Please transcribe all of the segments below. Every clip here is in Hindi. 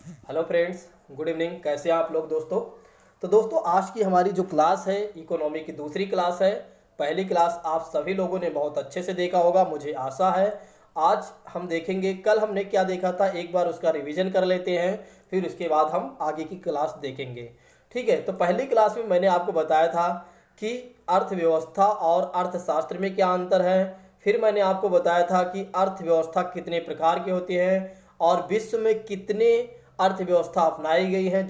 Hello friends, good evening. कैसे हैं आप लोग दोस्तों? तो दोस्तों, आज की हमारी जो क्लास है इकोनॉमी की दूसरी क्लास है। पहली क्लास आप सभी लोगों ने बहुत अच्छे से देखा होगा, मुझे आशा है। आज हम देखेंगे, कल हमने क्या देखा था, एक बार उसका रिवीजन कर लेते हैं, फिर उसके बाद हम आगे की क्लास देखेंगे। ठीक है, तो पहली क्लास में मैंने आपको बताया था कि अर्थव्यवस्था और अर्थशास्त्र में क्या अंतर है। फिर मैंने आपको बताया था कि अर्थव्यवस्था कितने प्रकार की होती है और विश्व में कितने अर्थव्यवस्था अपनाई गई है,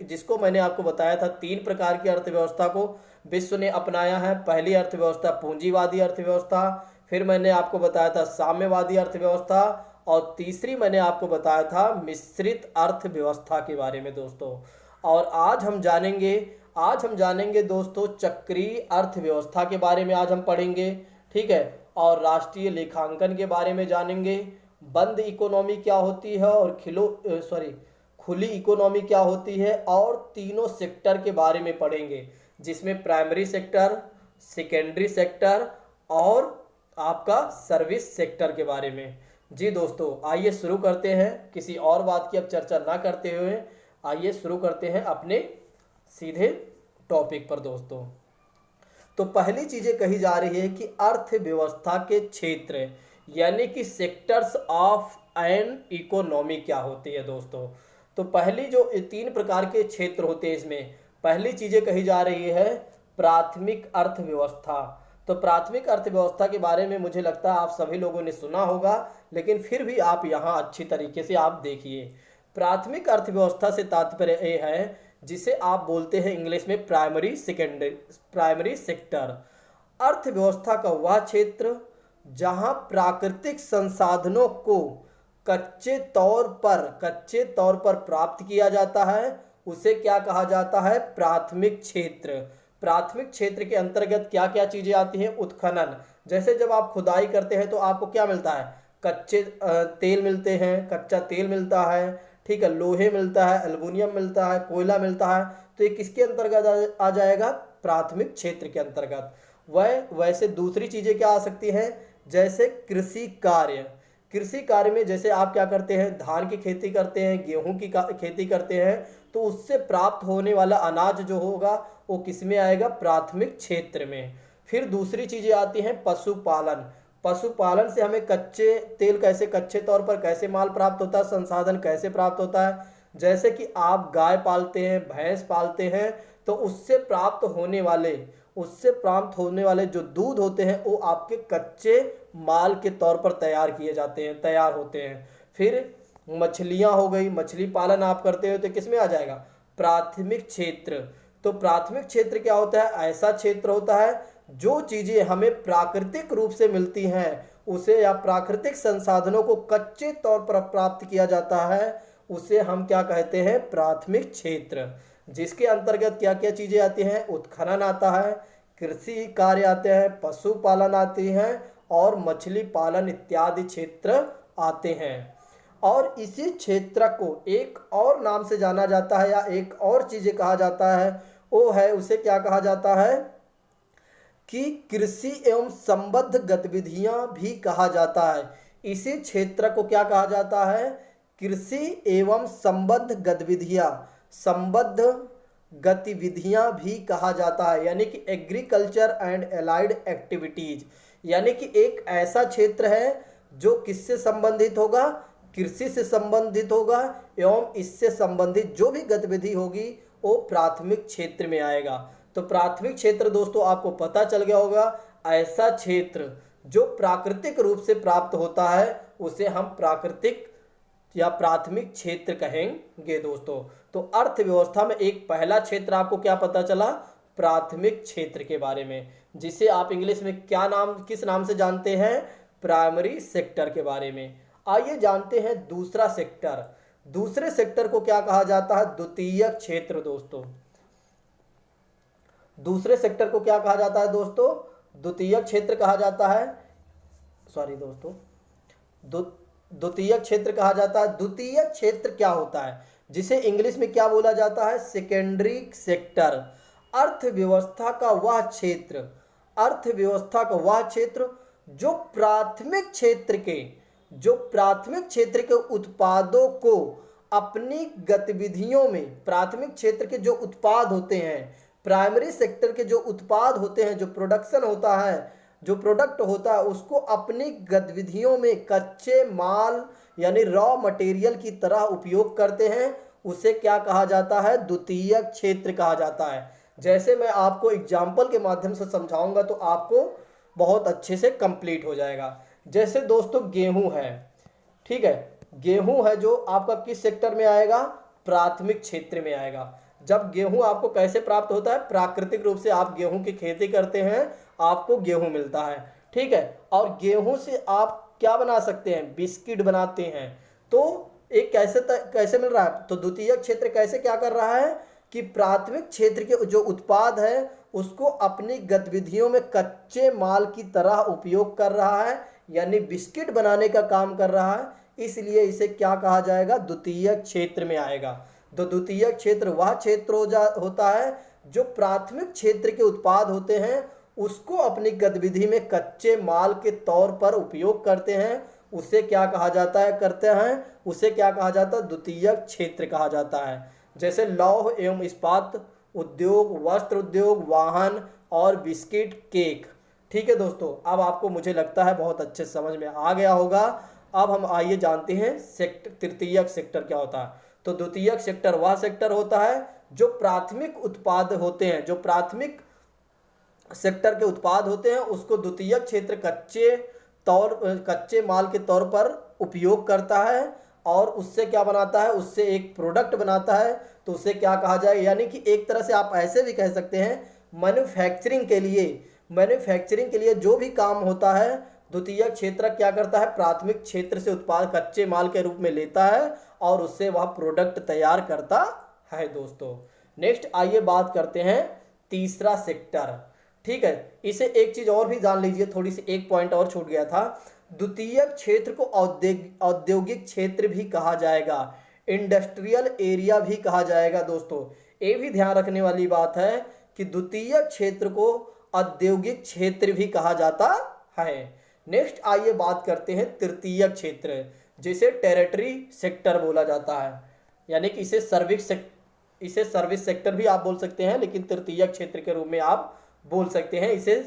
जिसको मैंने आपको बताया था 3 प्रकार की अर्थव्यवस्था को विश्व ने अपनाया है। पहली अर्थव्यवस्था पूंजीवादी अर्थव्यवस्था, फिर मैंने आपको बताया था साम्यवादी अर्थव्यवस्था, और तीसरी मैंने आपको बताया था मिश्रित अर्थव्यवस्था के बारे में दोस्तों। और आज हम जानेंगे दोस्तों चक्रीय अर्थव्यवस्था के बारे में आज हम पढ़ेंगे। ठीक है, और राष्ट्रीय लेखांकन के बारे में जानेंगे। बंद इकोनॉमी क्या होती है और खुली इकोनॉमी क्या होती है, और तीनों सेक्टर के बारे में पढ़ेंगे, जिसमें प्राइमरी सेक्टर, सेकेंडरी सेक्टर और आपका सर्विस सेक्टर के बारे में। जी दोस्तों, आइए शुरू करते हैं, किसी और बात की अब चर्चा ना करते हुए आइए शुरू करते हैं अपने सीधे टॉपिक पर दोस्तों। तो पहली चीजें कही जा रही है कि अर्थव्यवस्था के क्षेत्र यानी कि सेक्टर्स ऑफ एन इकोनॉमी क्या होती है दोस्तों। तो पहली जो 3 प्रकार के क्षेत्र होते हैं, इसमें पहली चीजें कही जा रही है प्राथमिक अर्थव्यवस्था। तो प्राथमिक अर्थव्यवस्था के बारे में मुझे लगता है आप सभी लोगों ने सुना होगा, लेकिन फिर भी आप यहाँ अच्छी तरीके से आप देखिए। प्राथमिक अर्थव्यवस्था से तात्पर्य ये है जिसे आप बोलते हैं इंग्लिश में प्राइमरी सेक्टर। अर्थव्यवस्था का वह क्षेत्र जहां प्राकृतिक संसाधनों को कच्चे तौर पर प्राप्त किया जाता है, उसे क्या कहा जाता है? प्राथमिक क्षेत्र। प्राथमिक क्षेत्र के अंतर्गत क्या क्या चीजें आती हैं? उत्खनन। जैसे जब आप खुदाई करते हैं तो आपको क्या मिलता है? कच्चे तेल मिलते हैं, कच्चा तेल मिलता है, ठीक है, लोहे मिलता है, एल्युमिनियम मिलता है, कोयला मिलता है। तो ये किसके अंतर्गत आ जाएगा? प्राथमिक क्षेत्र के अंतर्गत। वैसे दूसरी चीजें क्या आ सकती हैं? जैसे कृषि कार्य में जैसे आप क्या करते हैं? धान की खेती करते हैं, गेहूं की खेती करते हैं, तो उससे प्राप्त होने वाला अनाज जो होगा वो किस में आएगा? प्राथमिक क्षेत्र में। फिर दूसरी चीजें आती हैं पशुपालन। पशुपालन से हमें कच्चे तौर पर कैसे माल प्राप्त होता है, संसाधन कैसे प्राप्त होता है। जैसे कि आप गाय पालते हैं, भैंस पालते हैं, तो उससे प्राप्त होने वाले जो दूध होते हैं वो आपके कच्चे माल के तौर पर तैयार होते हैं। फिर मछलियां हो गई, मछली पालन आप करते हो तो किस में आ जाएगा? प्राथमिक क्षेत्र। तो प्राथमिक क्षेत्र क्या होता है? ऐसा क्षेत्र होता है जो चीजें हमें प्राकृतिक रूप से मिलती हैं, उसे या प्राकृतिक संसाधनों को कच्चे तौर पर प्राप्त किया जाता है, उसे हम क्या कहते हैं? प्राथमिक क्षेत्र। जिसके अंतर्गत क्या क्या चीजें आती हैं? उत्खनन आता है, कृषि कार्य आते हैं, पशुपालन आती हैं, और मछली पालन इत्यादि क्षेत्र आते हैं। और इसी क्षेत्र को एक और नाम से जाना जाता है, या एक और चीजें कहा जाता है, वो है, उसे क्या कहा जाता है? कि कृषि एवं संबद्ध गतिविधियां भी कहा जाता है। इसी क्षेत्र को क्या कहा जाता है? कृषि एवं संबद्ध गतिविधियां भी कहा जाता है, यानी कि एग्रीकल्चर एंड एलाइड एक्टिविटीज। यानी कि एक ऐसा क्षेत्र है जो किससे संबंधित होगा? कृषि से संबंधित होगा, एवं इससे संबंधित जो भी गतिविधि होगी वो प्राथमिक क्षेत्र में आएगा। तो प्राथमिक क्षेत्र दोस्तों आपको पता चल गया होगा, ऐसा क्षेत्र जो प्राकृतिक रूप से प्राप्त होता है उसे हम प्राकृतिक या प्राथमिक क्षेत्र कहेंगे दोस्तों। तो अर्थव्यवस्था में एक पहला क्षेत्र आपको क्या पता चला? प्राथमिक क्षेत्र के बारे में, जिसे आप इंग्लिश में किस नाम से जानते हैं? प्राइमरी सेक्टर के बारे में। आइए जानते हैं दूसरा सेक्टर। दूसरे सेक्टर को क्या कहा जाता है? द्वितीयक क्षेत्र दोस्तों। दूसरे सेक्टर को क्या कहा जाता है दोस्तों? द्वितीयक क्षेत्र कहा जाता है। सॉरी दोस्तों, द्वितीयक क्षेत्र कहा जाता है। द्वितीयक क्षेत्र क्या होता है? जिसे इंग्लिश में क्या बोला जाता है? Secondary sector. अर्थव्यवस्था का वह क्षेत्र जो प्राथमिक क्षेत्र के उत्पादों को अपनी गतिविधियों में, प्राथमिक क्षेत्र के जो उत्पाद होते हैं, प्राइमरी सेक्टर के जो उत्पाद होते हैं, जो प्रोडक्शन होता है, जो प्रोडक्ट होता है, उसको अपनी गतिविधियों में कच्चे माल यानी रॉ मटेरियल की तरह उपयोग करते हैं, उसे क्या कहा जाता है? द्वितीयक क्षेत्र कहा जाता है। जैसे मैं आपको एग्जाम्पल के माध्यम से समझाऊंगा तो आपको बहुत अच्छे से कंप्लीट हो जाएगा। जैसे दोस्तों गेहूं है, ठीक है, गेहूं है जो आपका किस सेक्टर में आएगा? प्राथमिक क्षेत्र में आएगा। जब गेहूं आपको कैसे प्राप्त होता है? प्राकृतिक रूप से आप गेहूं की खेती करते हैं, आपको गेहूं मिलता है, ठीक है। और गेहूं से आप क्या बना सकते हैं? बिस्किट बनाते हैं। तो एक कैसे मिल रहा है? तो द्वितीयक क्षेत्र कैसे क्या कर रहा है कि प्राथमिक क्षेत्र के जो उत्पाद है उसको अपनी गतिविधियों में कच्चे माल की तरह उपयोग कर रहा है, यानी बिस्किट बनाने का काम कर रहा है, इसलिए इसे क्या कहा जाएगा? द्वितीयक क्षेत्र में आएगा। तो द्वितीयक क्षेत्र वह क्षेत्र होता है जो प्राथमिक क्षेत्र के उत्पाद होते हैं उसको अपनी गतिविधि में कच्चे माल के तौर पर उपयोग करते हैं, उसे क्या कहा जाता है? करते हैं, उसे क्या कहा जाता है? द्वितीयक क्षेत्र कहा जाता है। जैसे लौह एवं इस्पात उद्योग, वस्त्र उद्योग, वाहन और बिस्किट, केक। ठीक है दोस्तों, अब आपको मुझे लगता है बहुत अच्छे समझ में आ गया होगा। अब हम आइए जानते हैं तृतीयक सेक्टर क्या होता है। तो द्वितीयक सेक्टर वह सेक्टर होता है जो प्राथमिक उत्पाद होते हैं, जो प्राथमिक सेक्टर के उत्पाद होते हैं उसको द्वितीयक क्षेत्र कच्चे माल के तौर पर उपयोग करता है और उससे क्या बनाता है? उससे एक प्रोडक्ट बनाता है। तो उसे क्या कहा जाए? यानी कि एक तरह से आप ऐसे भी कह सकते हैं मैन्युफैक्चरिंग के लिए जो भी काम होता है द्वितीयक क्षेत्र क्या करता है? प्राथमिक क्षेत्र से उत्पाद कच्चे माल के रूप में लेता है और उससे वह प्रोडक्ट तैयार करता है दोस्तों। नेक्स्ट आइए बात करते हैं तीसरा सेक्टर, ठीक है। इसे एक चीज और भी जान लीजिए, थोड़ी सी एक पॉइंट और छूट गया था। द्वितीयक क्षेत्र को औद्योगिक क्षेत्र भी कहा जाएगा, इंडस्ट्रियल एरिया भी कहा जाएगा दोस्तों। ये भी ध्यान रखने वाली बात है कि द्वितीयक क्षेत्र को औद्योगिक क्षेत्र भी कहा जाता है। नेक्स्ट आइए बात करते हैं तृतीयक क्षेत्र, जिसे टेरिटरी सेक्टर बोला जाता है, यानी कि इसे सर्विस सेक्टर भी आप बोल सकते हैं, लेकिन तृतीयक क्षेत्र के रूप में आप बोल सकते हैं, इसे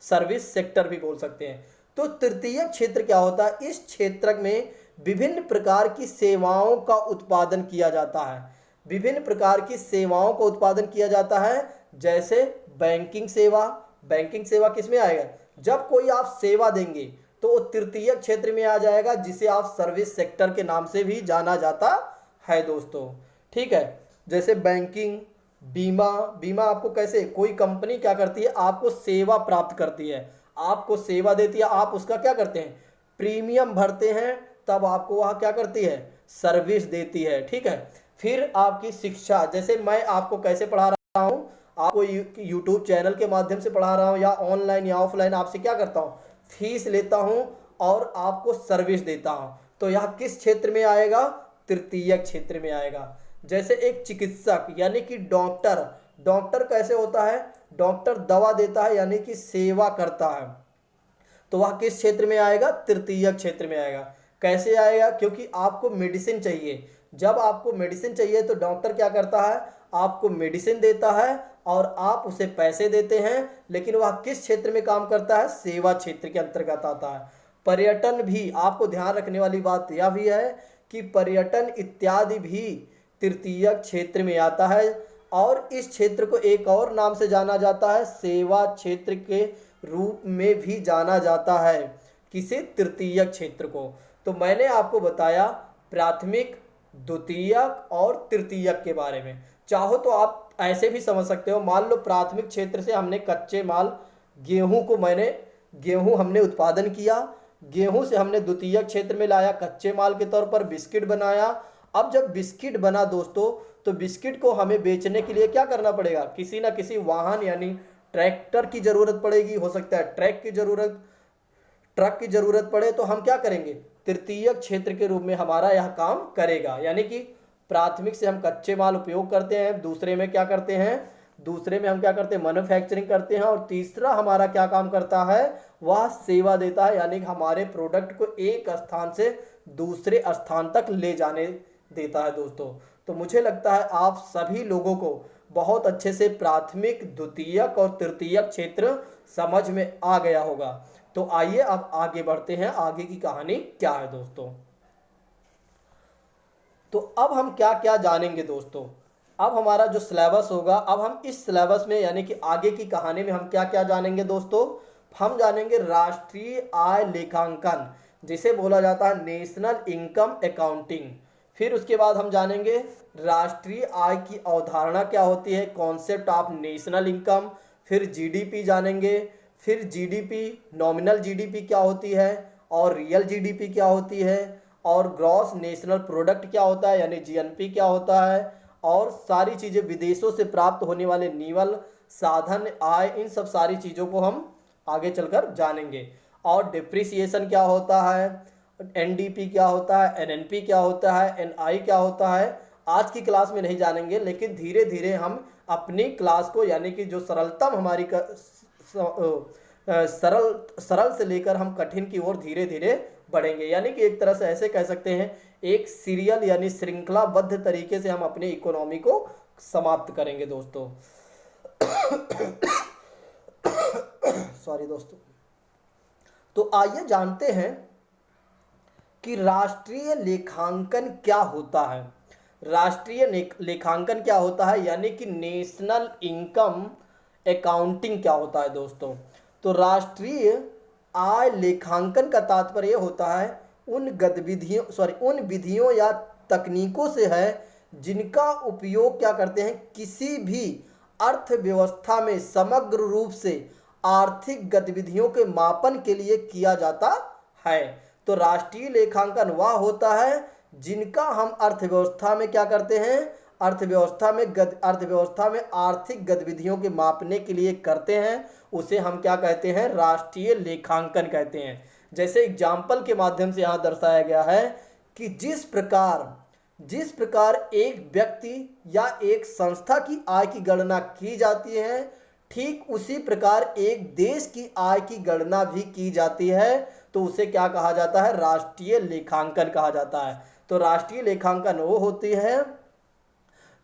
सर्विस सेक्टर भी बोल सकते हैं। तो तृतीयक क्षेत्र क्या होता है? इस क्षेत्र में विभिन्न प्रकार की सेवाओं का उत्पादन किया जाता है, विभिन्न प्रकार की सेवाओं का उत्पादन किया जाता है। जैसे बैंकिंग सेवा किस में आएगा? जब कोई आप सेवा देंगे तो वो तृतीयक क्षेत्र में आ जाएगा, जिसे आप सर्विस सेक्टर के नाम से भी जाना जाता है दोस्तों, ठीक है। जैसे बैंकिंग, बीमा आपको कैसे? कोई कंपनी क्या करती है? आपको सेवा प्राप्त करती है, आपको सेवा देती है, आप उसका क्या करते हैं? प्रीमियम भरते हैं, तब आपको वह क्या करती है? सर्विस देती है, ठीक है। फिर आपकी शिक्षा, जैसे मैं आपको कैसे पढ़ा रहा हूँ, आपको यूट्यूब चैनल के माध्यम से पढ़ा रहा हूँ या ऑनलाइन या ऑफलाइन, आपसे क्या करता हूँ? फीस लेता हूँ और आपको सर्विस देता हूँ। तो यह किस क्षेत्र में आएगा? तृतीयक क्षेत्र में आएगा। जैसे एक चिकित्सक यानी कि डॉक्टर कैसे होता है? डॉक्टर दवा देता है, यानी कि सेवा करता है, तो वह किस क्षेत्र में आएगा? तृतीयक क्षेत्र में आएगा। कैसे आएगा? क्योंकि आपको मेडिसिन चाहिए, जब आपको मेडिसिन चाहिए तो डॉक्टर क्या करता है? आपको मेडिसिन देता है और आप उसे पैसे देते हैं, लेकिन वह किस क्षेत्र में काम करता है? सेवा क्षेत्र के अंतर्गत आता है। पर्यटन भी, आपको ध्यान रखने वाली बात यह भी है कि पर्यटन इत्यादि भी तृतीयक क्षेत्र में आता है और इस क्षेत्र को एक और नाम से जाना जाता है, सेवा क्षेत्र के रूप में भी जाना जाता है। किसे? तृतीयक क्षेत्र को। तो मैंने आपको बताया प्राथमिक, द्वितीयक और तृतीयक के बारे में। चाहो तो आप ऐसे भी समझ सकते हो, मान लो प्राथमिक क्षेत्र से हमने कच्चे माल गेहूं हमने उत्पादन किया, गेहूं से हमने द्वितीयक क्षेत्र में लाया, कच्चे माल के तौर पर बिस्किट बनाया। अब जब बिस्किट बना दोस्तों, तो बिस्किट को हमें बेचने के लिए क्या करना पड़ेगा? किसी ना किसी वाहन यानी ट्रैक्टर की जरूरत पड़ेगी, हो सकता है ट्रक की जरूरत पड़े, तो हम क्या करेंगे? तृतीयक क्षेत्र के रूप में हमारा यह काम करेगा। यानी कि प्राथमिक से हम कच्चे माल उपयोग करते हैं, दूसरे में क्या करते हैं? दूसरे में हम क्या करते हैं? मैन्युफैक्चरिंग करते हैं, और तीसरा हमारा क्या काम करता है? वह सेवा देता है, यानी कि हमारे प्रोडक्ट को एक स्थान से दूसरे स्थान तक ले जाने देता है दोस्तों। तो मुझे लगता है आप सभी लोगों को बहुत अच्छे से प्राथमिक, द्वितीयक और तृतीयक क्षेत्र समझ में आ गया होगा। तो आइए अब आगे बढ़ते हैं, आगे की कहानी क्या है दोस्तों। तो अब हम क्या क्या जानेंगे दोस्तों। अब हमारा जो सिलेबस होगा, अब हम इस सिलेबस में यानी कि आगे की कहानी में हम क्या क्या जानेंगे दोस्तों। हम जानेंगे राष्ट्रीय आय लेखांकन, जिसे बोला जाता है नेशनल इनकम अकाउंटिंग। फिर उसके बाद हम जानेंगे राष्ट्रीय आय की अवधारणा क्या होती है, कॉन्सेप्ट ऑफ नेशनल इनकम। फिर जीडीपी जानेंगे, फिर जीडीपी, नॉमिनल जीडीपी क्या होती है और रियल जीडीपी क्या होती है, और ग्रॉस नेशनल प्रोडक्ट क्या होता है यानी जीएनपी क्या होता है, और सारी चीज़ें विदेशों से प्राप्त होने वाले निवल, साधन, आय, इन सब सारी चीज़ों को हम आगे चलकर जानेंगे। और डिप्रिसिएशन क्या होता है, एनडीपी क्या होता है, एनएनपी क्या होता है, एनआई क्या होता है, आज की क्लास में नहीं जानेंगे, लेकिन धीरे धीरे हम अपनी क्लास को यानी कि जो सरलतम हमारी सरल सरल से लेकर हम कठिन की ओर धीरे धीरे बढ़ेंगे। यानी कि एक तरह से ऐसे कह सकते हैं, एक सीरियल यानी श्रृंखलाबद्ध तरीके से हम अपनी इकोनॉमी को समाप्त करेंगे दोस्तों। सॉरी दोस्तों। तो आइए जानते हैं कि राष्ट्रीय लेखांकन क्या होता है। राष्ट्रीय लेखांकन क्या होता है यानी कि नेशनल इनकम अकाउंटिंग क्या होता है दोस्तों। तो राष्ट्रीय आय लेखांकन का तात्पर्य होता है उन विधियों या तकनीकों से है जिनका उपयोग क्या करते हैं, किसी भी अर्थव्यवस्था में समग्र रूप से आर्थिक गतिविधियों के मापन के लिए किया जाता है। तो राष्ट्रीय लेखांकन वह होता है जिनका हम अर्थव्यवस्था में क्या करते हैं, अर्थव्यवस्था में आर्थिक गतिविधियों के मापने के लिए करते हैं, उसे हम क्या कहते हैं, राष्ट्रीय लेखांकन कहते हैं। जैसे एग्जाम्पल के माध्यम से यहाँ दर्शाया गया है कि जिस प्रकार एक व्यक्ति या एक संस्था की आय की गणना की जाती है, ठीक उसी प्रकार एक देश की आय की गणना भी की जाती है। तो उसे क्या कहा जाता है, राष्ट्रीय लेखांकन कहा जाता है। तो राष्ट्रीय लेखांकन वो होती है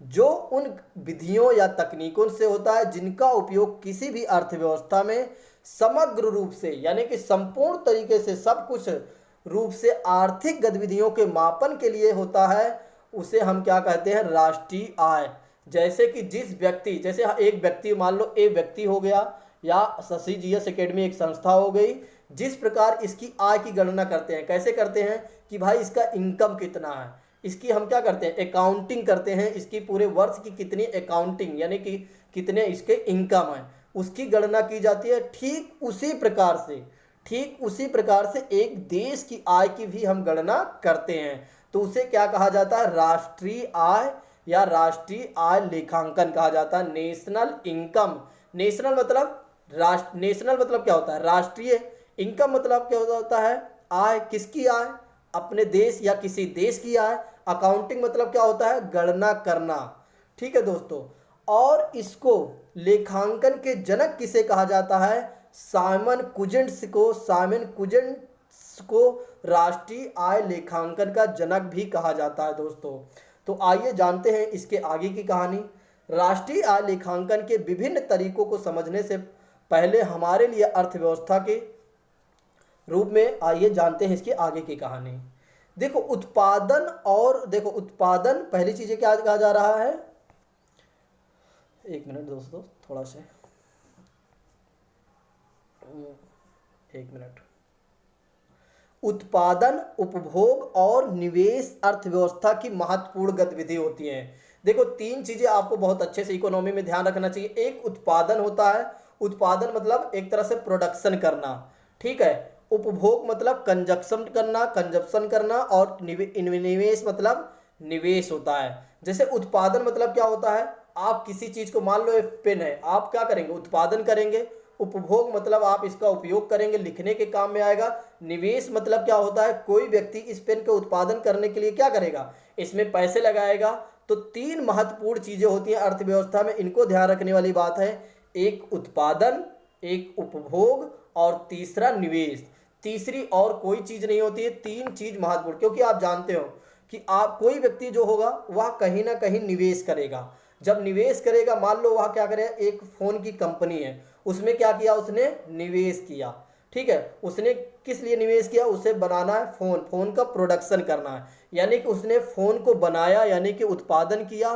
जो उन विधियों या तकनीकों से होता है जिनका उपयोग किसी भी अर्थव्यवस्था में समग्र रूप से यानी कि संपूर्ण तरीके से सब कुछ रूप से आर्थिक गतिविधियों के मापन के लिए होता है, उसे हम क्या कहते हैं, राष्ट्रीय आय। जैसे कि जैसे एक व्यक्ति, मान लो ए व्यक्ति हो गया या शशि जीएस एकेडमी एक संस्था हो गई, जिस प्रकार इसकी आय की गणना करते हैं, कैसे करते हैं कि भाई इसका इनकम कितना है, इसकी हम क्या करते हैं, अकाउंटिंग करते हैं, इसकी पूरे वर्ष की कितनी अकाउंटिंग यानी कि कितने इसके इनकम है उसकी गणना की जाती है। ठीक उसी प्रकार से एक देश की आय की भी हम गणना करते हैं। तो उसे क्या कहा जाता है, राष्ट्रीय आय या राष्ट्रीय आय लेखांकन कहा जाता है। नेशनल इनकम, नेशनल मतलब क्या होता है, राष्ट्रीय। इनकम मतलब क्या होता है, आय, किसकी आय, अपने देश या किसी देश की आय। अकाउंटिंग मतलब क्या होता है, गणना करना। ठीक है दोस्तों। और इसको लेखांकन के जनक किसे कहा जाता है, साइमन कुजिन्स को राष्ट्रीय आय लेखांकन का जनक भी कहा जाता है दोस्तों। तो आइए जानते हैं इसके आगे की कहानी। राष्ट्रीय आय लेखांकन के विभिन्न तरीकों को समझने से पहले हमारे लिए अर्थव्यवस्था के रूप में आइए जानते हैं इसकी आगे की कहानी। देखो उत्पादन पहली चीजें क्या कहा जा रहा है, एक मिनट दोस्तों, थोड़ा से एक मिनट। उत्पादन, उपभोग और निवेश अर्थव्यवस्था की महत्वपूर्ण गतिविधि होती है। देखो तीन चीजें आपको बहुत अच्छे से इकोनॉमी में ध्यान रखना चाहिए। एक उत्पादन होता है, उत्पादन मतलब एक तरह से प्रोडक्शन करना, ठीक है। उपभोग मतलब कंजप्शन करना और निवेश मतलब निवेश होता है। जैसे उत्पादन मतलब क्या होता है, आप किसी चीज को, मान लो एक पेन है, आप क्या करेंगे, उत्पादन करेंगे। उपभोग मतलब आप इसका उपयोग करेंगे, लिखने के काम में आएगा। निवेश मतलब क्या होता है, कोई व्यक्ति इस पेन के उत्पादन करने के लिए क्या करेगा, इसमें पैसे लगाएगा। तो तीन महत्वपूर्ण चीजें होती हैं अर्थव्यवस्था में, इनको ध्यान रखने वाली बात है। एक उत्पादन, एक उपभोग और तीसरा निवेश। तीसरी और कोई चीज नहीं होती है, तीन चीज महत्वपूर्ण। क्योंकि आप जानते हो कि आप कोई व्यक्ति जो होगा वह कहीं ना कहीं निवेश करेगा। जब निवेश करेगा, मान लो वह क्या करेगा, एक फ़ोन की कंपनी है, उसमें क्या किया, उसने निवेश किया। ठीक है, उसने किस लिए निवेश किया, उसे बनाना है फ़ोन, फ़ोन का प्रोडक्शन करना है, यानी कि उसने फ़ोन को बनाया, यानी कि उत्पादन किया।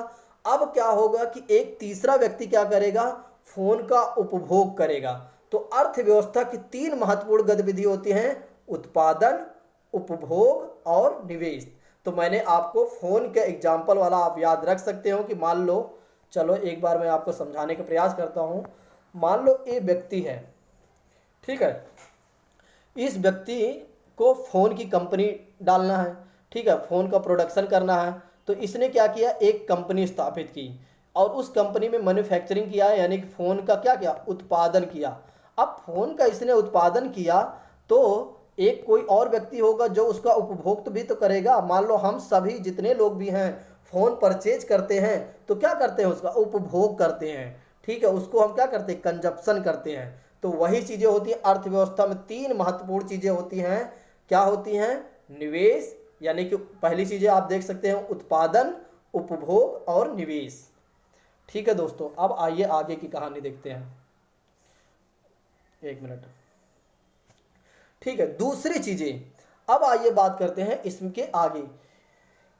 अब क्या होगा कि एक तीसरा व्यक्ति क्या करेगा, फ़ोन का उपभोग करेगा। तो अर्थव्यवस्था की तीन महत्वपूर्ण गतिविधि होती हैं, उत्पादन, उपभोग और निवेश। तो मैंने आपको फ़ोन के एग्जाम्पल वाला आप याद रख सकते हो कि मान लो, चलो एक बार मैं आपको समझाने का प्रयास करता हूँ। मान लो ये व्यक्ति है, ठीक है, इस व्यक्ति को फ़ोन की कंपनी डालना है, ठीक है, फ़ोन का प्रोडक्शन करना है। तो इसने क्या किया, एक कंपनी स्थापित की और उस कंपनी में मैन्युफैक्चरिंग किया है, यानी कि फ़ोन का क्या किया, उत्पादन किया। अब फ़ोन का इसने उत्पादन किया तो एक कोई और व्यक्ति होगा जो उसका उपभोग भी तो करेगा। मान लो हम सभी जितने लोग भी हैं फ़ोन परचेज करते हैं तो क्या करते हैं, उसका उपभोग करते हैं। ठीक है, उसको हम क्या करते हैं, कंजप्शन करते हैं। तो वही चीज़ें होती हैं अर्थव्यवस्था में, तीन महत्वपूर्ण चीज़ें होती हैं। क्या होती हैं, निवेश, यानी कि पहली चीज़ें आप देख सकते हैं, उत्पादन, उपभोग और निवेश। ठीक है दोस्तों, अब आइए आगे की कहानी देखते हैं। एक मिनट। ठीक है, दूसरी चीज़ें, अब आइए बात करते हैं इसके आगे।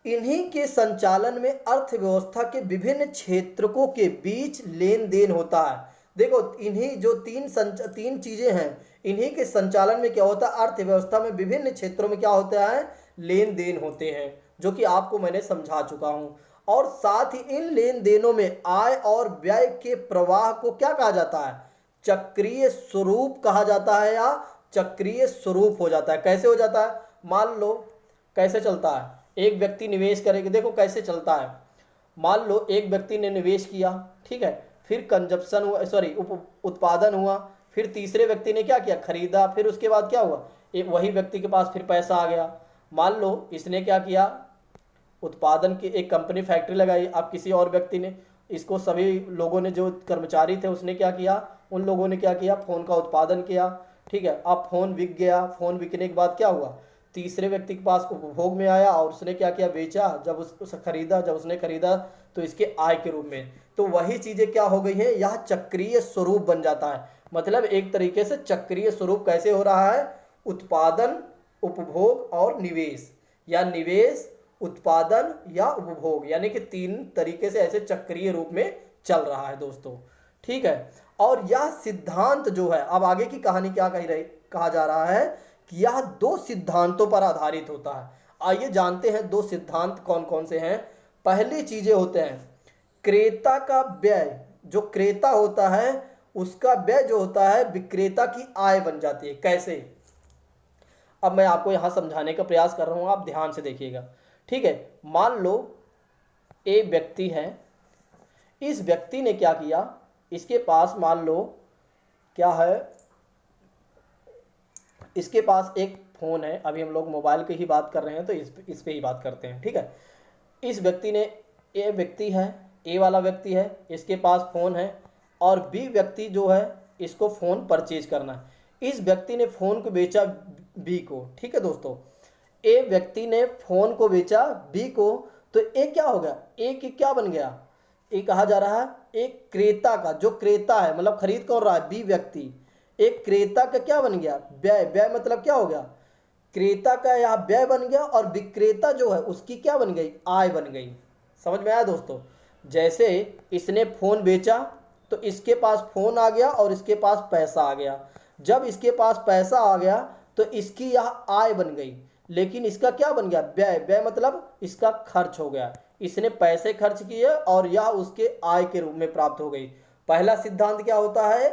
इन्हीं के संचालन में अर्थव्यवस्था के विभिन्न क्षेत्रकों के बीच लेन देन होता है। देखो, इन्हीं जो तीन चीजें हैं, इन्हीं के संचालन में क्या होता है, अर्थव्यवस्था में विभिन्न क्षेत्रों में क्या होता है, लेन देन होते हैं, जो कि आपको मैंने समझा चुका हूं। और साथ ही इन लेन देनों में आय और व्यय के प्रवाह को क्या कहा जाता है, चक्रीय स्वरूप कहा जाता है, या चक्रीय स्वरूप हो जाता है। कैसे हो जाता है, मान लो कैसे चलता है, एक व्यक्ति निवेश करेगा, देखो कैसे चलता है। मान लो एक व्यक्ति ने निवेश किया, ठीक है, फिर कंजप्शन हुआ, सॉरी उत्पादन हुआ, फिर तीसरे व्यक्ति ने क्या किया, खरीदा, फिर उसके बाद क्या हुआ, एक वही व्यक्ति के पास फिर पैसा आ गया। मान लो इसने क्या किया, उत्पादन की एक कंपनी फैक्ट्री लगाई। अब किसी और व्यक्ति ने इसको, सभी लोगों ने, जो कर्मचारी थे उसने क्या किया, उन लोगों ने क्या किया, फ़ोन का उत्पादन किया। ठीक है, अब फ़ोन बिक गया, फ़ोन बिकने के बाद क्या हुआ, तीसरे व्यक्ति के पास उपभोग में आया और उसने क्या किया, बेचा। जब उसे खरीदा, जब उसने खरीदा तो इसके आय के रूप में। तो वही चीज़ें क्या हो गई हैं, यह चक्रीय स्वरूप बन जाता है। मतलब एक तरीके से चक्रीय स्वरूप कैसे हो रहा है, उत्पादन, उपभोग और निवेश, या निवेश, उत्पादन या उपभोग, यानी कि तीन तरीके से ऐसे चक्रीय रूप में चल रहा है दोस्तों। ठीक है, और यह सिद्धांत जो है, अब आगे की कहानी क्या कहा जा रहा है कि यह दो सिद्धांतों पर आधारित होता है। आइए जानते हैं दो सिद्धांत कौन कौन से हैं। पहली चीजें होते हैं, क्रेता का व्यय, जो क्रेता होता है उसका व्यय जो होता है विक्रेता की आय बन जाती है। कैसे, अब मैं आपको यहां समझाने का प्रयास कर रहा हूं, आप ध्यान से देखिएगा। ठीक है, मान लो एक व्यक्ति है, इस व्यक्ति ने क्या किया, इसके पास मान लो क्या है, इसके पास एक फ़ोन है। अभी हम लोग मोबाइल की ही बात कर रहे हैं तो इस पे ही बात करते हैं। ठीक है, इस व्यक्ति ने, ए व्यक्ति है, ए वाला व्यक्ति है, इसके पास फ़ोन है, और बी व्यक्ति जो है इसको फ़ोन परचेज करना है। इस व्यक्ति ने फ़ोन को बेचा बी को। ठीक है दोस्तों, ए व्यक्ति ने फ़ोन को बेचा बी को, तो ए क्या हो गया, ए की क्या बन गया, ए कहा जा रहा है एक क्रेता का, जो क्रेता है मतलब खरीद कौन रहा है, बी व्यक्ति, एक क्रेता का क्या बन गया, व्यय। व्यय मतलब क्या हो गया, क्रेता का यहाँ व्यय बन गया, और विक्रेता जो है उसकी क्या बन गई, आय बन गई। समझ में आया दोस्तों, जैसे इसने फ़ोन बेचा तो इसके पास फ़ोन आ गया और इसके पास पैसा आ गया। जब इसके पास पैसा आ गया तो इसकी यह आय बन गई, लेकिन इसका क्या बन गया, व्यय। व्यय मतलब इसका खर्च हो गया, इसने पैसे खर्च किए और यह उसके आय के रूप में प्राप्त हो गई। पहला सिद्धांत क्या होता है,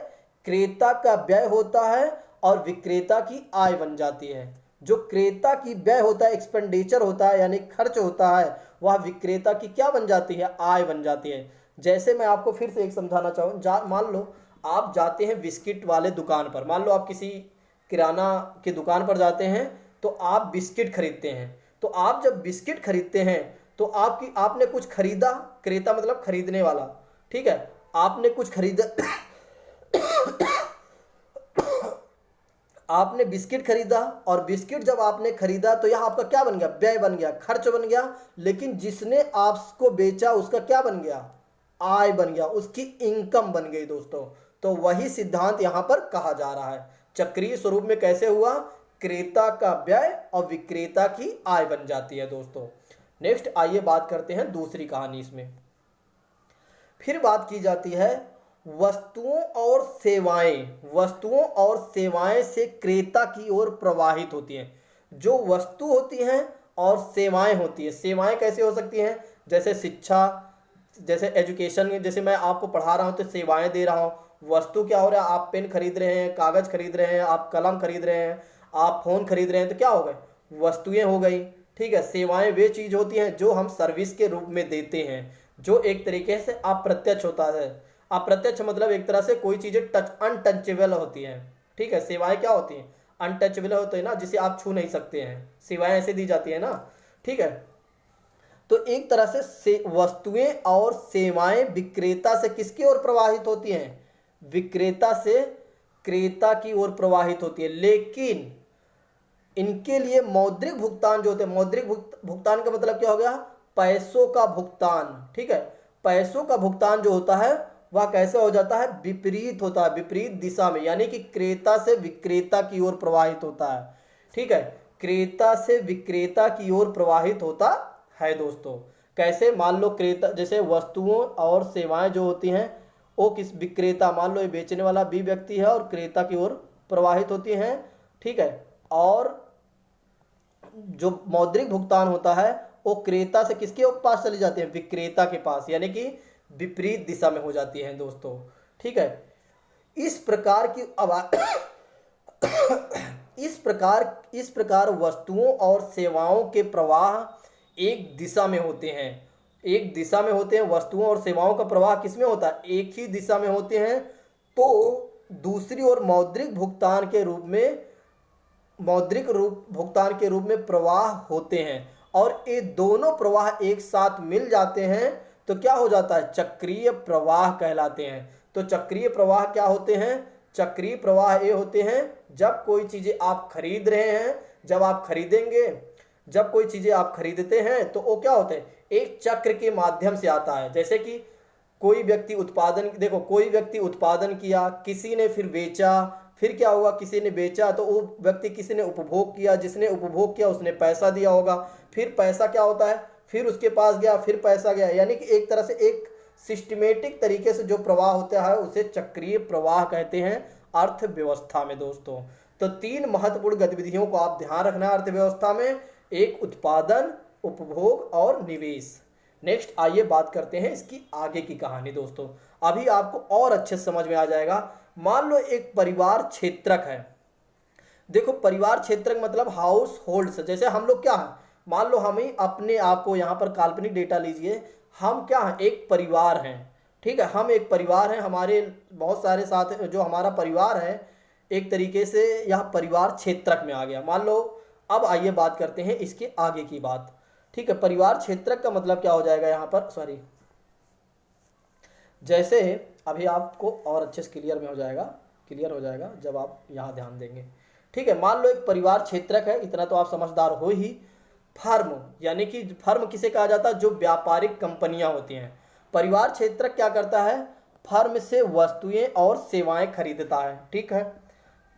क्रेता का व्यय होता है और विक्रेता की आय बन जाती है। जो क्रेता की व्यय होता है, एक्सपेंडिचर होता है यानी खर्च होता है, वह विक्रेता की क्या बन जाती है, आय बन जाती है। जैसे मैं आपको फिर से एक समझाना चाहूँ, मान लो आप जाते हैं बिस्किट वाले दुकान पर, मान लो आप किसी किराना की दुकान पर जाते हैं तो आप बिस्किट खरीदते हैं। तो आप जब बिस्किट खरीदते हैं तो आपने कुछ खरीदा, क्रेता मतलब खरीदने वाला, ठीक है, आपने कुछ खरीदा आपने बिस्किट खरीदा, और बिस्किट जब आपने खरीदा तो यह आपका क्या बन गया, व्यय बन गया, खर्च बन गया। लेकिन जिसने आपको बेचा उसका क्या बन गया, आय बन गया, उसकी इनकम बन गई दोस्तों। तो वही सिद्धांत यहां पर कहा जा रहा है। चक्रीय स्वरूप में कैसे हुआ, क्रेता का व्यय और विक्रेता की आय बन जाती है दोस्तों। नेक्स्ट आइए बात करते हैं दूसरी कहानी। इसमें फिर बात की जाती है वस्तुओं और सेवाएं। वस्तुओं और सेवाएं से क्रेता की ओर प्रवाहित होती हैं। जो वस्तु होती हैं और सेवाएं होती है। सेवाएं कैसे हो सकती हैं, जैसे शिक्षा, जैसे एजुकेशन, जैसे मैं आपको पढ़ा रहा हूं तो सेवाएं दे रहा हूं। वस्तु क्या हो रहा है, आप पेन खरीद रहे हैं, कागज खरीद रहे हैं, आप कलम खरीद रहे हैं, आप फोन खरीद रहे हैं, तो क्या हो गए, वस्तुएं हो गई। ठीक है, सेवाएं वे चीज होती हैं जो हम सर्विस के रूप में देते हैं, जो एक तरीके से अप्रत्यक्ष होता है। अप्रत्यक्ष मतलब एक तरह से कोई चीजें टच अनटचेबल होती हैं। ठीक है, सेवाएं क्या होती हैं, अनटचेबल होती है ना, जिसे आप छू नहीं सकते हैं, सेवाएं ऐसे दी जाती है ना। ठीक है, तो एक तरह से वस्तुएं और सेवाएं विक्रेता से किसकी ओर प्रवाहित होती हैं, विक्रेता से क्रेता की ओर प्रवाहित होती है। लेकिन इनके लिए मौद्रिक भुगतान जो होते हैं, मौद्रिक भुगतान का मतलब क्या हो गया, पैसों का भुगतान। ठीक है, पैसों का भुगतान जो होता है वह कैसे हो जाता है, विपरीत होता है, विपरीत दिशा में, यानी कि क्रेता से विक्रेता की ओर प्रवाहित होता है। ठीक है, क्रेता से विक्रेता की ओर प्रवाहित होता है दोस्तों। कैसे, मान लो क्रेता, जैसे वस्तुओं और सेवाएं जो होती हैं वो किस, विक्रेता, मान लो ये बेचने वाला बी व्यक्ति है और क्रेता की ओर प्रवाहित होती हैं। ठीक है, और जो मौद्रिक भुगतान होता है वो क्रेता से किसके पास चली जाती है, विक्रेता के पास, यानी कि विपरीत दिशा में हो जाती है दोस्तों। ठीक है, इस प्रकार की इस प्रकार वस्तुओं और सेवाओं के प्रवाह एक दिशा में होते हैं। एक दिशा में होते हैं, वस्तुओं और सेवाओं का प्रवाह किसमें होता है, एक ही दिशा में होते हैं। तो दूसरी ओर मौद्रिक भुगतान के रूप में, भुगतान के रूप में प्रवाह होते हैं, और ये दोनों प्रवाह एक साथ मिल जाते हैं तो क्या हो जाता है, चक्रीय प्रवाह कहलाते हैं। तो चक्रीय प्रवाह क्या होते हैं, चक्रीय प्रवाह ये होते हैं जब कोई चीजें आप खरीद रहे हैं, जब आप खरीदेंगे, जब कोई चीजें आप खरीदते हैं तो वो क्या होते हैं, एक चक्र के माध्यम से आता है। जैसे कि कोई व्यक्ति उत्पादन, देखो कोई व्यक्ति उत्पादन किया, किसी ने फिर बेचा, फिर क्या हुआ, किसी ने बेचा तो वो व्यक्ति, किसी ने उपभोग किया, जिसने उपभोग किया उसने पैसा दिया होगा, फिर पैसा क्या होता है, फिर उसके पास गया, फिर पैसा गया, यानी कि एक तरह से एक सिस्टमेटिक तरीके से जो प्रवाह होता है उसे चक्रीय प्रवाह कहते हैं अर्थव्यवस्था में दोस्तों। तो तीन महत्वपूर्ण गतिविधियों को आप ध्यान रखना है अर्थव्यवस्था में, एक उत्पादन, उपभोग और निवेश। नेक्स्ट आइए बात करते हैं इसकी आगे की कहानी दोस्तों, अभी आपको और अच्छे से समझ में आ जाएगा। मान लो एक परिवार क्षेत्रक है। देखो परिवार क्षेत्रक मतलब हाउस होल्ड, जैसे हम लोग क्या है, मान लो हम ही अपने आप को यहाँ पर काल्पनिक डेटा लीजिए, हम क्या हैं, एक परिवार हैं। ठीक है, हम एक परिवार हैं, हमारे बहुत सारे साथ, जो हमारा परिवार है एक तरीके से यह परिवार क्षेत्रक में आ गया, मान लो। अब आइए बात करते हैं इसके आगे की बात। ठीक है, परिवार क्षेत्रक का मतलब क्या हो जाएगा यहाँ पर, सॉरी, जैसे अभी आपको और अच्छे से क्लियर हो जाएगा जब आप यहाँ ध्यान देंगे। ठीक है, मान लो एक परिवार क्षेत्रक है, इतना तो आप समझदार हो ही। फर्म, यानी कि फर्म किसे कहा जाता है, जो व्यापारिक कंपनियां होती हैं। परिवार क्षेत्रक क्या करता है, फर्म से वस्तुएं और सेवाएं खरीदता है। ठीक है,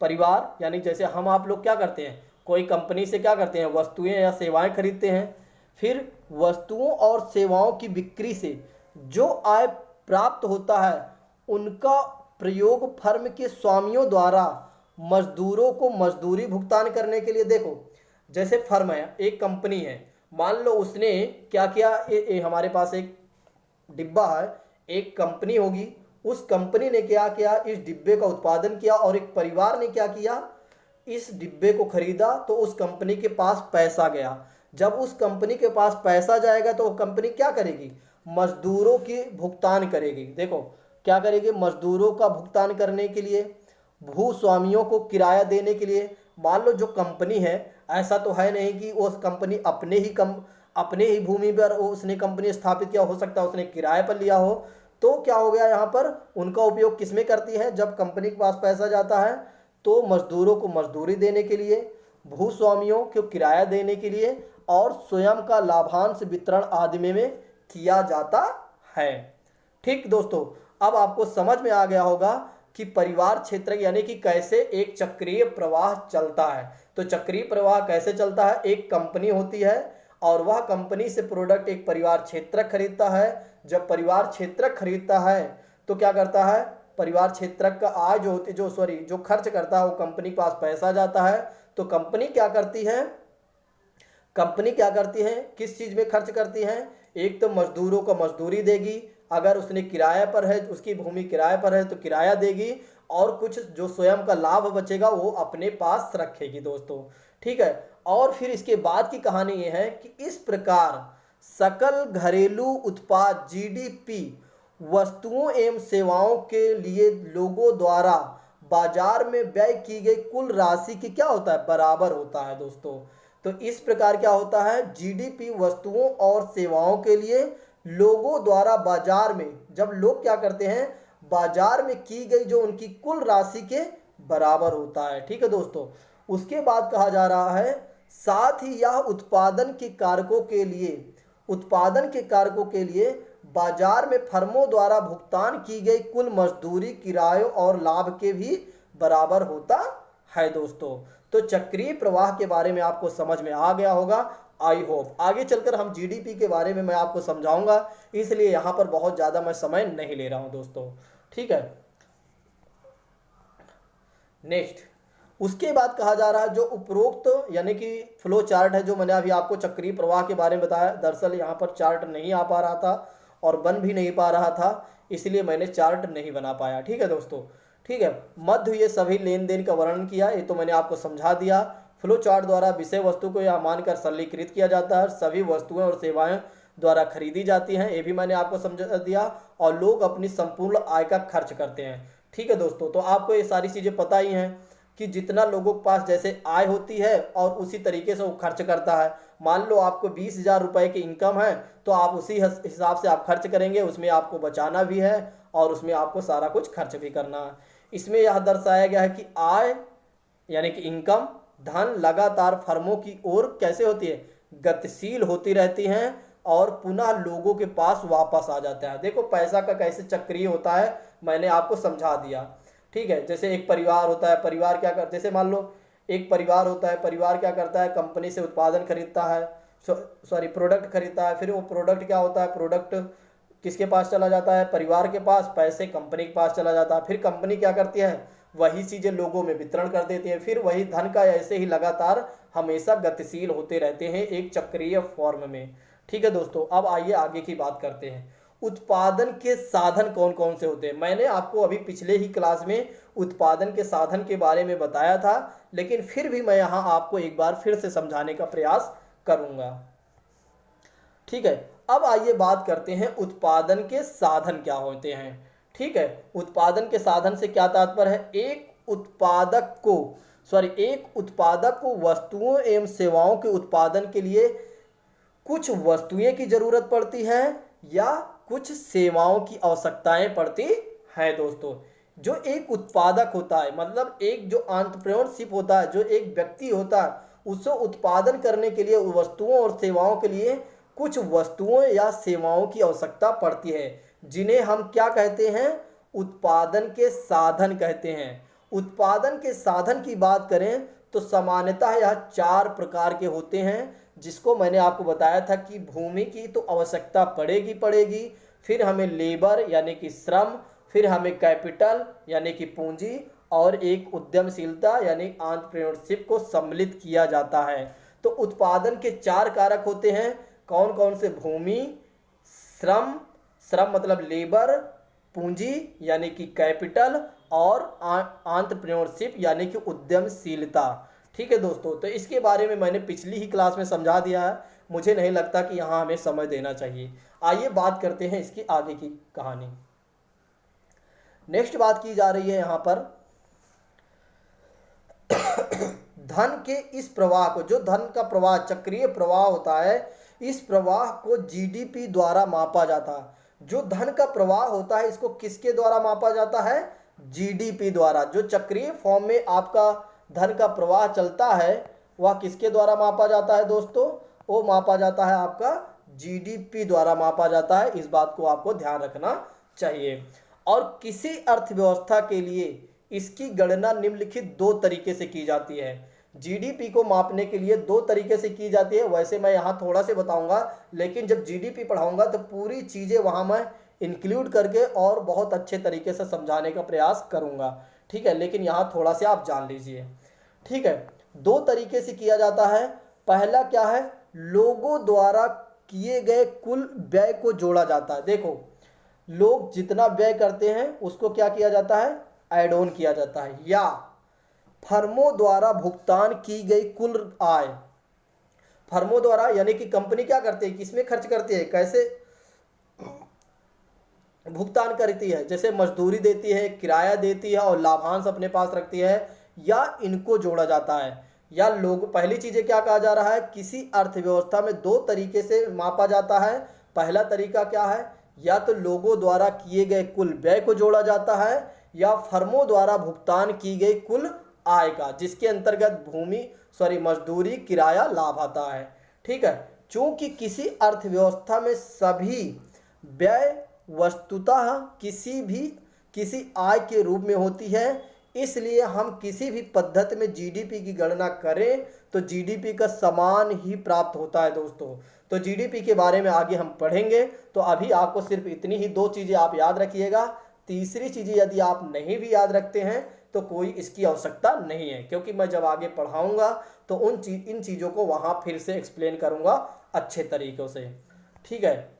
परिवार यानी जैसे हम आप लोग क्या करते हैं, कोई कंपनी से क्या करते हैं, वस्तुएं या सेवाएं खरीदते हैं, फिर वस्तुओं और सेवाओं की बिक्री से जो आय प्राप्त होता है उनका प्रयोग फर्म के स्वामियों द्वारा मजदूरों को मजदूरी भुगतान करने के लिए, देखो जैसे फर्म है, एक कंपनी है, मान लो उसने क्या किया, हमारे पास एक डिब्बा है, एक कंपनी होगी, उस कंपनी ने क्या किया, इस डिब्बे का उत्पादन किया, और एक परिवार ने क्या किया, इस डिब्बे को खरीदा, तो उस कंपनी के पास पैसा गया। जब उस कंपनी के पास पैसा जाएगा तो वो कंपनी क्या करेगी, मजदूरों की भुगतान करेगी। देखो क्या करेगी, मजदूरों का भुगतान करने के लिए, भूस्वामियों को किराया देने के लिए। मान लो जो कंपनी है, ऐसा तो है नहीं कि वो कंपनी अपने ही भूमि पर उसने कंपनी स्थापित किया, हो सकता है उसने किराए पर लिया हो। तो क्या हो गया यहाँ पर, उनका उपयोग किस में करती है, जब कंपनी के पास पैसा जाता है तो मजदूरों को मजदूरी देने के लिए, भूस्वामियों को किराया देने के लिए और स्वयं का लाभांश वितरण आदि में किया जाता है। ठीक दोस्तों, अब आपको समझ में आ गया होगा कि परिवार क्षेत्र यानी कि कैसे एक चक्रीय प्रवाह चलता है। तो चक्रीय प्रवाह कैसे चलता है, एक कंपनी होती है और वह कंपनी से प्रोडक्ट एक परिवार क्षेत्र खरीदता है। जब परिवार क्षेत्र खरीदता है तो क्या करता है, परिवार क्षेत्र का आय जो होती जो खर्च करता है वो कंपनी के पास पैसा जाता है। तो कंपनी क्या करती है, किस चीज में खर्च करती है, एक तो मजदूरों को मजदूरी देगी, अगर उसने किराए पर है, उसकी भूमि किराए पर है तो किराया देगी, और कुछ जो स्वयं का लाभ बचेगा वो अपने पास रखेगी दोस्तों। ठीक है, और फिर इसके बाद की कहानी ये है कि इस प्रकार सकल घरेलू उत्पाद जीडीपी वस्तुओं एवं सेवाओं के लिए लोगों द्वारा बाजार में व्यय की गई कुल राशि की क्या होता है, बराबर होता है दोस्तों। तो इस प्रकार क्या होता है, जीडीपी वस्तुओं और सेवाओं के लिए लोगों द्वारा बाजार में, जब लोग क्या करते हैं, बाजार में की गई जो उनकी कुल राशि के बराबर होता है। ठीक है दोस्तों, उसके बाद कहा जा रहा है साथ ही यह उत्पादन के कारकों के लिए बाजार में फर्मों द्वारा भुगतान की गई कुल मजदूरी, किराए और लाभ के भी बराबर होता है दोस्तों। तो चक्रीय प्रवाह के बारे में आपको समझ में आ गया होगा, आई होप। आगे चलकर हम जीडीपी के बारे में मैं आपको समझाऊंगा, इसलिए यहां पर बहुत ज्यादा मैं समय नहीं ले रहा हूं दोस्तों। ठीक है, नेक्स्ट उसके बाद कहा जा रहा है जो उपरोक्त यानी कि फ्लो चार्ट है, जो मैंने अभी आपको चक्रीय प्रवाह के बारे में बताया। दरअसल यहाँ पर चार्ट नहीं आ पा रहा था और बन भी नहीं पा रहा था, इसलिए मैंने चार्ट नहीं बना पाया। ठीक है दोस्तों, ठीक है, मध्य ये सभी लेन देन का वर्णन किया, ये तो मैंने आपको समझा दिया। फ्लो चार्ट द्वारा विषय वस्तु को यह मानकर सरलीकृत किया जाता है, सभी वस्तुएं और सेवाएं द्वारा खरीदी जाती हैं, ये भी मैंने आपको समझा दिया, और लोग अपनी संपूर्ण आय का खर्च करते हैं। ठीक है दोस्तों, तो आपको ये सारी चीज़ें पता ही हैं कि जितना लोगों के पास जैसे आय होती है और उसी तरीके से वो खर्च करता है। मान लो आपको 20,000 रुपये की इनकम है तो आप उसी हिसाब से आप खर्च करेंगे, उसमें आपको बचाना भी है और उसमें आपको सारा कुछ खर्च भी करना है। इसमें यह दर्शाया गया है कि आय यानी कि इनकम, धन लगातार फर्मों की ओर कैसे होती है, गतिशील होती रहती हैं और पुनः लोगों के पास वापस आ जाता है। देखो पैसा का कैसे चक्रीय होता है, मैंने आपको समझा दिया। ठीक है, जैसे एक परिवार होता है, परिवार क्या कर, जैसे मान लो एक परिवार होता है, परिवार क्या करता है, कंपनी से उत्पादन खरीदता है, प्रोडक्ट खरीदता है, फिर वो प्रोडक्ट क्या होता है, प्रोडक्ट किसके पास चला जाता है, परिवार के पास, पैसे कंपनी के पास चला जाता है, फिर कंपनी क्या करती है, वही चीज़ें लोगों में वितरण कर देती है, फिर वही धन का ऐसे ही लगातार हमेशा गतिशील होते रहते हैं एक चक्रीय फॉर्म में। ठीक है दोस्तों, अब आइए आगे की बात करते हैं। उत्पादन के साधन कौन कौन से होते हैं, मैंने आपको अभी पिछले ही क्लास में उत्पादन के साधन के बारे में बताया था, लेकिन फिर भी मैं यहाँ आपको एक बार फिर से समझाने का प्रयास करूँगा। ठीक है, अब आइए बात करते हैं उत्पादन के साधन क्या होते हैं। ठीक है, उत्पादन के साधन से क्या तात्पर्य है, एक उत्पादक को वस्तुओं एवं सेवाओं के उत्पादन के लिए कुछ वस्तुएं की जरूरत पड़ती है या कुछ सेवाओं की आवश्यकताएं पड़ती हैं दोस्तों। जो एक उत्पादक होता है, मतलब एक जो एंटरप्रेन्योरशिप होता है, जो एक व्यक्ति होता है, उसे उत्पादन करने के लिए वस्तुओं और सेवाओं के लिए कुछ वस्तुओं या सेवाओं की आवश्यकता पड़ती है, जिन्हें हम क्या कहते हैं, उत्पादन के साधन कहते हैं। उत्पादन के साधन की बात करें तो सामान्यतः यह 4 प्रकार के होते हैं, जिसको मैंने आपको बताया था कि भूमि की तो आवश्यकता पड़ेगी, फिर हमें लेबर यानी कि श्रम, फिर हमें कैपिटल यानी कि पूंजी, और एक उद्यमशीलता यानी एंटरप्रेन्योरशिप को सम्मिलित किया जाता है। तो उत्पादन के 4 कारक होते हैं, कौन कौन से, भूमि, श्रम मतलब लेबर, पूंजी यानी कि कैपिटल, और एंटरप्रेन्योरशिप यानी कि उद्यमशीलता। ठीक है दोस्तों, तो इसके बारे में मैंने पिछली ही क्लास में समझा दिया है, मुझे नहीं लगता कि यहाँ हमें समय देना चाहिए। आइए बात करते हैं इसकी आगे की कहानी। नेक्स्ट बात की जा रही है यहाँ पर धन के इस प्रवाह को, जो धन का प्रवाह चक्रीय प्रवाह होता है, इस प्रवाह को जीडीपी द्वारा मापा जाता है। जो धन का प्रवाह होता है इसको किसके द्वारा मापा जाता है, जीडीपी द्वारा। जो चक्रीय फॉर्म में आपका धन का प्रवाह चलता है वह किसके द्वारा मापा जाता है दोस्तों? वो मापा जाता है आपका जीडीपी द्वारा मापा जाता है। इस बात को आपको ध्यान रखना चाहिए। और किसी अर्थव्यवस्था के लिए इसकी गणना निम्नलिखित दो तरीके से की जाती है। जीडीपी को मापने के लिए दो तरीके से की जाती है। वैसे मैं यहाँ थोड़ा से बताऊंगा, लेकिन जब जीडीपी पढ़ाऊंगा तो पूरी चीज़ें वहाँ मैं इंक्लूड करके और बहुत अच्छे तरीके से समझाने का प्रयास करूँगा, ठीक है। लेकिन यहाँ थोड़ा सा आप जान लीजिए, ठीक है। दो तरीके से किया जाता है। पहला क्या है? लोगों द्वारा किए गए कुल व्यय को जोड़ा जाता है। देखो, लोग जितना व्यय करते हैं उसको क्या किया जाता है? ऐड ऑन किया जाता है। या फर्मों द्वारा भुगतान की गई कुल आय, फर्मों द्वारा यानी कि कंपनी क्या करती है, किसमें खर्च करती है, कैसे भुगतान करती है, जैसे मजदूरी देती है, किराया देती है और लाभांश अपने पास रखती है, या इनको जोड़ा जाता है। या लोग, पहली चीज़ें क्या कहा जा रहा है, किसी अर्थव्यवस्था में दो तरीके से मापा जाता है। पहला तरीका क्या है? या तो लोगों द्वारा किए गए कुल व्यय को जोड़ा जाता है, या फर्मों द्वारा भुगतान की गई कुल आय का, जिसके अंतर्गत मजदूरी, किराया, लाभ आता है, ठीक है। चूंकि किसी अर्थव्यवस्था में सभी व्यय वस्तुतः किसी आय के रूप में होती है, इसलिए हम किसी भी पद्धति में जीडीपी की गणना करें तो जीडीपी का समान ही प्राप्त होता है दोस्तों। तो जीडीपी के बारे में आगे हम पढ़ेंगे। तो अभी आपको सिर्फ इतनी ही दो चीज़ें आप याद रखिएगा। तीसरी चीज़ें यदि आप नहीं भी याद रखते हैं तो कोई इसकी आवश्यकता नहीं है, क्योंकि मैं जब आगे पढ़ाऊंगा तो इन चीज़ों को वहाँ फिर से एक्सप्लेन करूँगा अच्छे तरीक़ों से, ठीक है।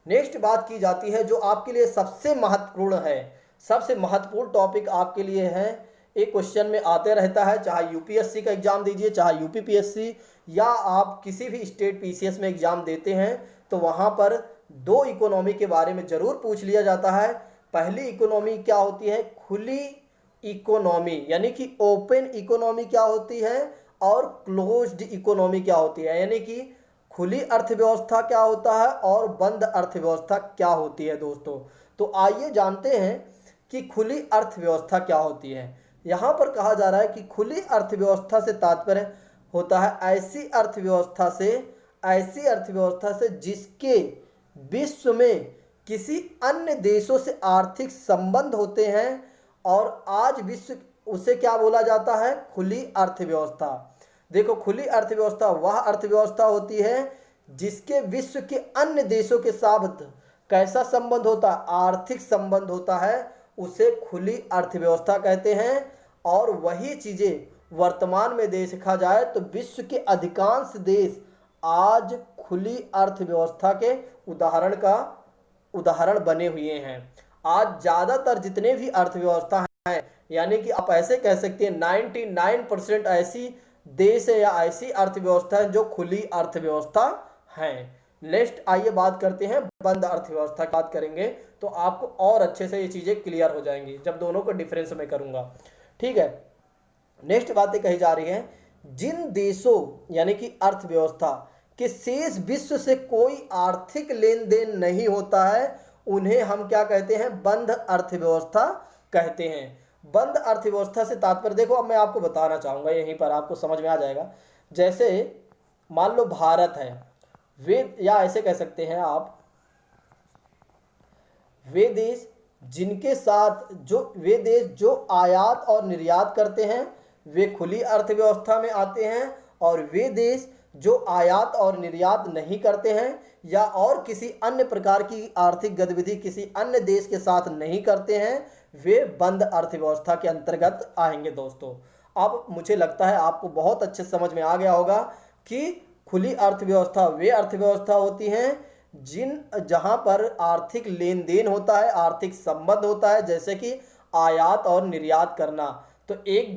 नेक्स्ट बात की जाती है जो आपके लिए सबसे महत्वपूर्ण है, सबसे महत्वपूर्ण टॉपिक आपके लिए है। एक क्वेश्चन में आते रहता है, चाहे यूपीएससी का एग्जाम दीजिए, चाहे यूपीपीएससी, या आप किसी भी स्टेट पीसीएस में एग्जाम देते हैं तो वहाँ पर दो इकोनॉमी के बारे में ज़रूर पूछ लिया जाता है। पहली इकोनॉमी क्या होती है? खुली इकोनॉमी, यानी कि ओपन इकोनॉमी क्या होती है, और क्लोज्ड इकोनॉमी क्या होती है, यानी कि खुली अर्थव्यवस्था क्या होता है और बंद अर्थव्यवस्था क्या होती है दोस्तों। तो आइए जानते हैं कि खुली अर्थव्यवस्था क्या होती है। यहाँ पर कहा जा रहा है कि खुली अर्थव्यवस्था से तात्पर्य होता है ऐसी अर्थव्यवस्था से जिसके विश्व में किसी अन्य देशों से आर्थिक संबंध होते हैं, और आज विश्व उसे क्या बोला जाता है? खुली अर्थव्यवस्था। देखो, खुली अर्थव्यवस्था वह अर्थव्यवस्था होती है जिसके विश्व के अन्य देशों के साथ कैसा संबंध होता है? आर्थिक संबंध होता है, उसे खुली अर्थव्यवस्था कहते हैं। और वही चीज़ें वर्तमान में देखा जाए तो विश्व के अधिकांश देश आज खुली अर्थव्यवस्था के उदाहरण बने हुए हैं। आज ज़्यादातर जितने भी अर्थव्यवस्था हैं, यानी कि आप ऐसे कह सकते हैं 99% ऐसी देश है या ऐसी अर्थव्यवस्था है जो खुली अर्थव्यवस्था हैं। नेक्स्ट आइए बात करते हैं बंद अर्थव्यवस्था की। बात करेंगे तो आपको और अच्छे से ये चीज़ें क्लियर हो जाएंगी जब दोनों को डिफरेंस में करूँगा, ठीक है। नेक्स्ट बातें कही जा रही हैं, जिन देशों यानी कि अर्थव्यवस्था के शेष विश्व से कोई आर्थिक लेन देन नहीं होता है उन्हें हम क्या कहते हैं? बंद अर्थव्यवस्था कहते हैं। बंद अर्थव्यवस्था से तात्पर्य, देखो अब मैं आपको बताना चाहूँगा, यहीं पर आपको समझ में आ जाएगा। जैसे मान लो भारत है, वे, या ऐसे कह सकते हैं आप, वे देश जो आयात और निर्यात करते हैं वे खुली अर्थव्यवस्था में आते हैं, और वे देश जो आयात और निर्यात नहीं करते हैं या और किसी अन्य प्रकार की आर्थिक गतिविधि किसी अन्य देश के साथ नहीं करते हैं, वे बंद अर्थव्यवस्था के अंतर्गत आएंगे दोस्तों। अब मुझे लगता है आपको बहुत अच्छे समझ में आ गया होगा कि खुली अर्थव्यवस्था वे अर्थव्यवस्था होती हैं जहां पर आर्थिक लेन देन होता है, आर्थिक संबंध होता है, जैसे कि आयात और निर्यात करना। तो एक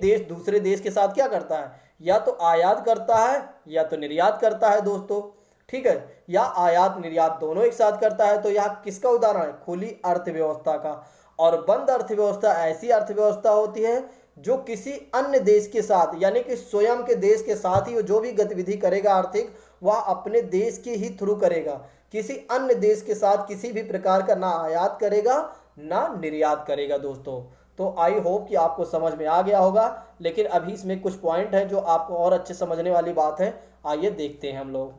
देश दूसरे देश के साथ क्या करता है? या तो आयात करता है या तो निर्यात करता है दोस्तों, ठीक है, या आयात निर्यात दोनों एक साथ करता है। तो यह किसका उदाहरण है? खुली अर्थव्यवस्था का। और बंद अर्थव्यवस्था ऐसी अर्थव्यवस्था होती है जो किसी अन्य देश के साथ, यानी कि स्वयं के देश के साथ ही जो भी गतिविधि करेगा आर्थिक, वह अपने देश के ही थ्रू करेगा, किसी अन्य देश के साथ किसी भी प्रकार का ना आयात करेगा ना निर्यात करेगा दोस्तों। तो आई होप कि आपको समझ में आ गया होगा, लेकिन अभी इसमें कुछ पॉइंट है जो आपको और अच्छे समझने वाली बात है, आइए देखते हैं हम लोग।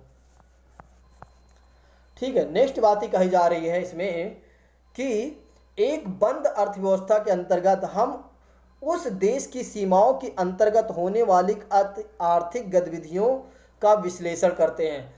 ठीक है, नेक्स्ट बात ही कही जा रही है इसमें कि एक बंद अर्थव्यवस्था के अंतर्गत हम उस देश की सीमाओं के अंतर्गत होने वाली आर्थिक गतिविधियों का विश्लेषण करते हैं।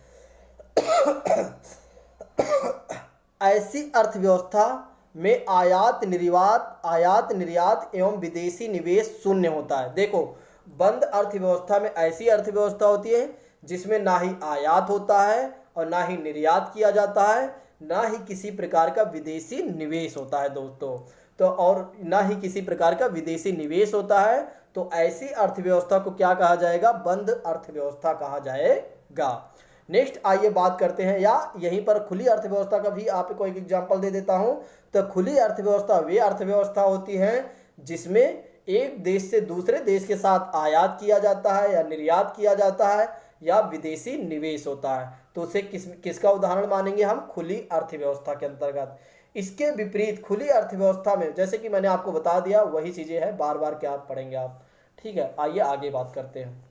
ऐसी अर्थव्यवस्था में आयात निर्यात एवं विदेशी निवेश शून्य होता है। देखो, बंद अर्थव्यवस्था में ऐसी अर्थव्यवस्था होती है जिसमें ना ही आयात होता है और ना ही निर्यात किया जाता है, ना ही किसी प्रकार का विदेशी निवेश होता है दोस्तों। तो और ना ही किसी प्रकार का विदेशी निवेश होता है, तो ऐसी अर्थव्यवस्था को क्या कहा जाएगा? बंद अर्थव्यवस्था कहा जाएगा। नेक्स्ट आइए बात करते हैं, या यहीं पर खुली अर्थव्यवस्था का भी आपको एक एग्जांपल दे देता हूं। तो खुली अर्थव्यवस्था वे अर्थव्यवस्था होती है जिसमें एक देश से दूसरे देश के साथ आयात किया जाता है या निर्यात किया जाता है या विदेशी निवेश होता है। तो उसे किसका उदाहरण मानेंगे हम? खुली अर्थव्यवस्था के अंतर्गत। इसके विपरीत खुली अर्थव्यवस्था में, जैसे कि मैंने आपको बता दिया, वही चीजें हैं, बार बार क्या पढ़ेंगे आप। ठीक है, आइए आगे बात करते हैं।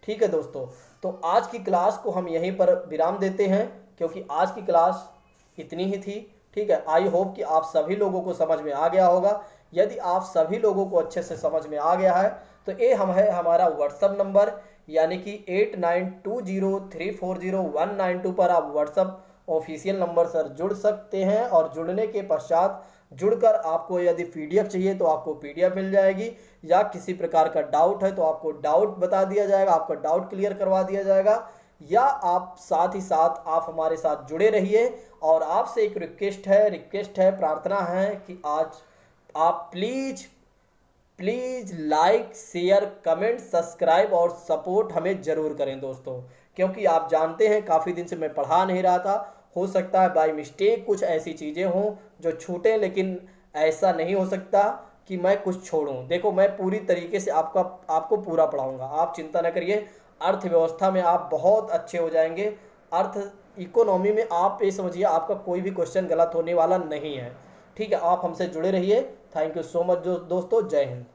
ठीक है दोस्तों, तो आज की क्लास को हम यहीं पर विराम देते हैं, क्योंकि आज की क्लास इतनी ही थी। ठीक है, आई होप कि आप सभी लोगों को समझ में आ गया होगा। यदि आप सभी लोगों को अच्छे से समझ में आ गया है तो ये है हमारा व्हाट्सअप नंबर, यानी कि 8920340192 पर आप व्हाट्सअप ऑफिशियल नंबर सर जुड़ सकते हैं। और जुड़ने के पश्चात जुड़कर आपको यदि पीडीएफ चाहिए तो आपको पीडीएफ मिल जाएगी, या किसी प्रकार का डाउट है तो आपको डाउट बता दिया जाएगा, आपका डाउट क्लियर करवा दिया जाएगा। या आप साथ ही साथ आप हमारे साथ जुड़े रहिए। और आपसे एक रिक्वेस्ट है, प्रार्थना है कि आज आप please like, share, comment, subscribe और सपोर्ट हमें जरूर करें दोस्तों, क्योंकि आप जानते हैं काफ़ी दिन से मैं पढ़ा नहीं रहा था। हो सकता है बाय मिस्टेक कुछ ऐसी चीज़ें हों जो छूटें, लेकिन ऐसा नहीं हो सकता कि मैं कुछ छोड़ूं। देखो, मैं पूरी तरीके से आपको पूरा पढ़ाऊंगा, आप चिंता न करिए। अर्थव्यवस्था में आप बहुत अच्छे हो जाएंगे। इकोनॉमी में आप ये समझिए आपका कोई भी क्वेश्चन गलत होने वाला नहीं है। ठीक है, आप हमसे जुड़े रहिए। थैंक यू सो मच दोस्तों, जय हिंद।